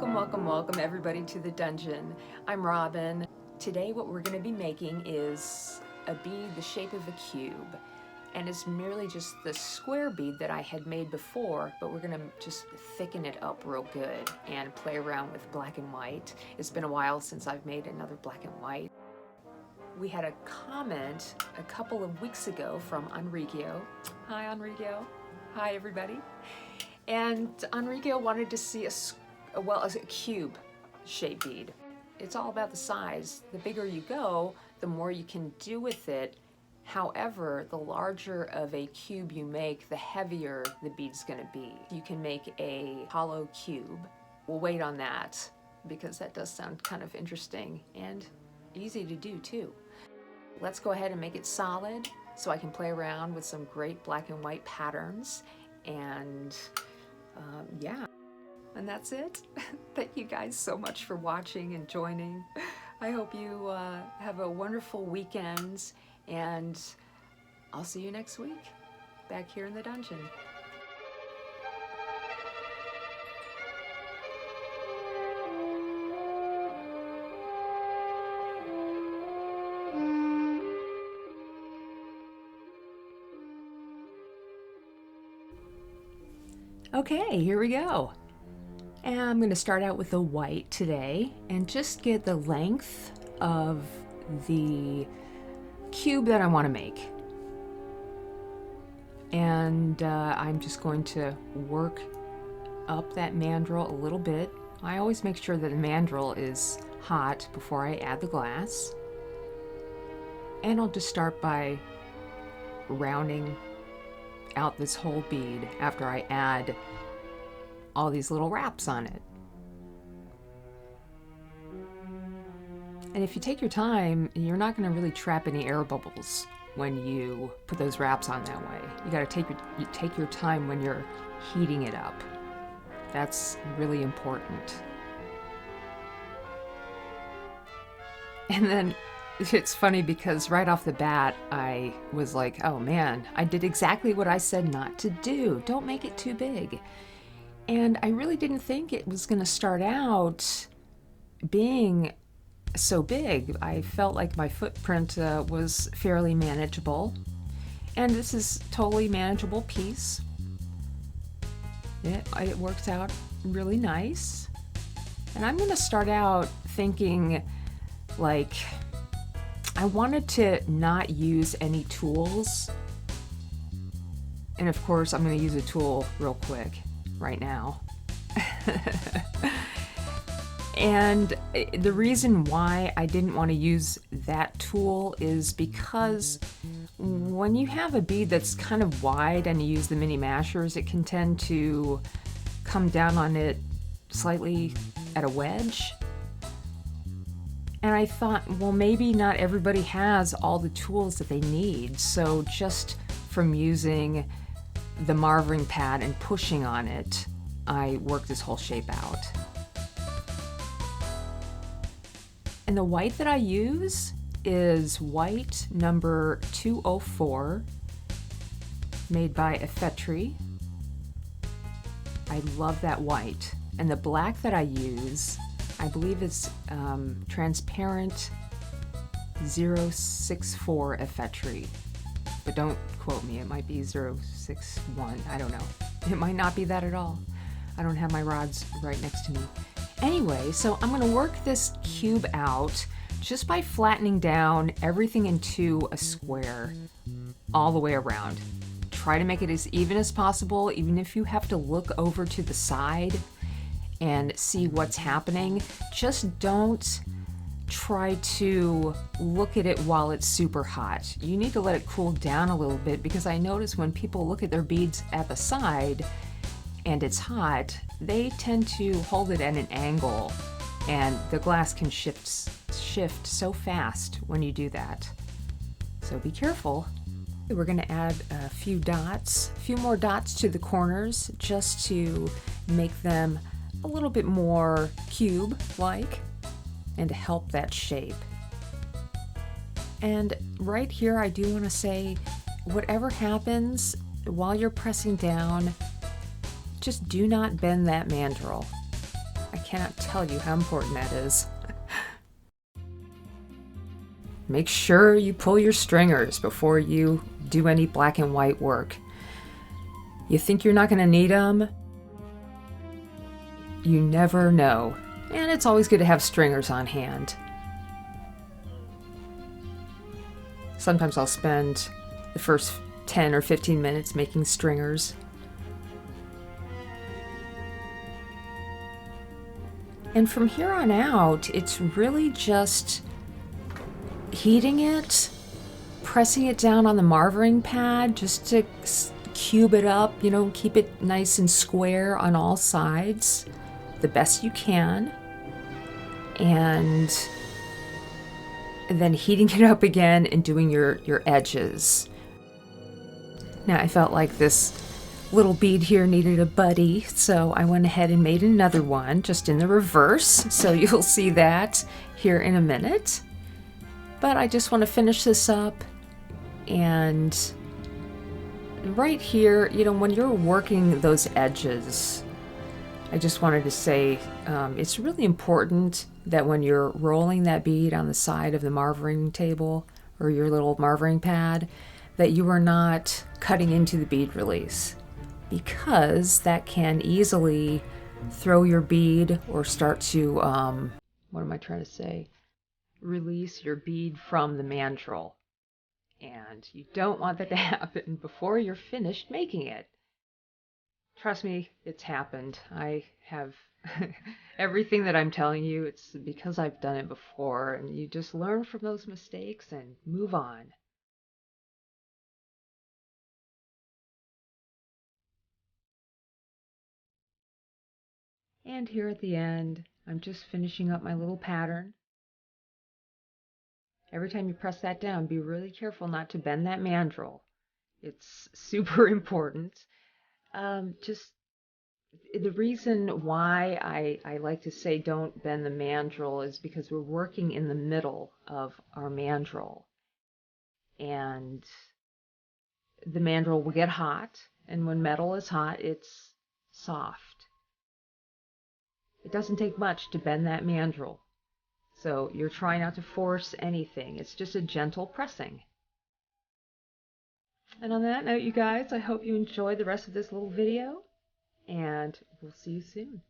Welcome everybody to the dungeon. I'm Robin. Today what we're going to be making is a bead the shape of a cube. And it's merely just the square bead that I had made before, but we're going to just thicken it up real good and play around with black and white. It's been a while since I've made another black and white. We had a comment a couple of weeks ago from Enrico. Hi Enrico. Hi everybody. And Enrico wanted to see a cube shape bead. It's all about the size. The bigger you go, the more you can do with it. However, the larger of a cube you make, the heavier the bead's gonna be. You can make a hollow cube. We'll wait on that because that does sound kind of interesting and easy to do too. Let's go ahead and make it solid so I can play around with some great black and white patterns. And yeah, and that's it. Thank you guys so much for watching and joining. I hope you have a wonderful weekend, and I'll see you next week back here in the dungeon. Okay, here we go. And I'm going to start out with the white today and just get the length of the cube that I want to make. And I'm just going to work up that mandrel a little bit. I always make sure that the mandrel is hot before I add the glass. And I'll just start by rounding out this whole bead after I add all these little wraps on it. And if you take your time, you're not going to really trap any air bubbles when you put those wraps on that way. You got to take your time when you're heating it up. That's really important. And then it's funny because right off the bat, I was like, oh man, I did exactly what I said not to do. Don't make it too big. And I really didn't think it was going to start out being so big. I felt like my footprint was fairly manageable. And this is totally manageable piece. It works out really nice. And I'm going to start out thinking like, I wanted to not use any tools. And of course, I'm going to use a tool real quick right now. And the reason why I didn't want to use that tool is because when you have a bead that's kind of wide and you use the mini mashers, it can tend to come down on it slightly at a wedge. And I thought, well, maybe not everybody has all the tools that they need. So just from using the Marvering pad and pushing on it, I worked this whole shape out. And the white that I use is white number 204, made by Effetri. I love that white. And the black that I use, I believe it's transparent 064 Effetri, but don't quote me, it might be 061, I don't know. It might not be that at all. I don't have my rods right next to me. Anyway, so I'm gonna work this cube out just by flattening down everything into a square all the way around. Try to make it as even as possible, even if you have to look over to the side and see what's happening. Just don't try to look at it while it's super hot. You need to let it cool down a little bit, because I notice when people look at their beads at the side and it's hot, they tend to hold it at an angle, and the glass can shift so fast when you do that. So be careful. We're going to add a few more dots to the corners just to make them a little bit more cube-like and to help that shape. And right here, I do want to say, whatever happens while you're pressing down, just do not bend that mandrel. I cannot tell you how important that is. Make sure you pull your stringers before you do any black and white work. You think you're not going to need them? You never know. And it's always good to have stringers on hand. Sometimes I'll spend the first 10 or 15 minutes making stringers. And from here on out, it's really just heating it, pressing it down on the marvering pad just to cube it up, keep it nice and square on all sides the best you can. And then heating it up again and doing your edges. Now I felt like this little bead here needed a buddy, so I went ahead and made another one just in the reverse, so you'll see that here in a minute. But I just want to finish this up, and right here, when you're working those edges, I just wanted to say it's really important that when you're rolling that bead on the side of the marvering table or your little marvering pad, that you are not cutting into the bead release, because that can easily throw your bead or start to, what am I trying to say? Release your bead from the mandrel. And you don't want that to happen before you're finished making it. Trust me, it's happened. I have everything that I'm telling you, it's because I've done it before, and you just learn from those mistakes and move on. And here at the end, I'm just finishing up my little pattern. Every time you press that down, be really careful not to bend that mandrel. It's super important. Just the reason why I like to say don't bend the mandrel is because we're working in the middle of our mandrel. And the mandrel will get hot, and when metal is hot, it's soft. It doesn't take much to bend that mandrel. So you're trying not to force anything. It's just a gentle pressing. And on that note, you guys, I hope you enjoyed the rest of this little video, and we'll see you soon.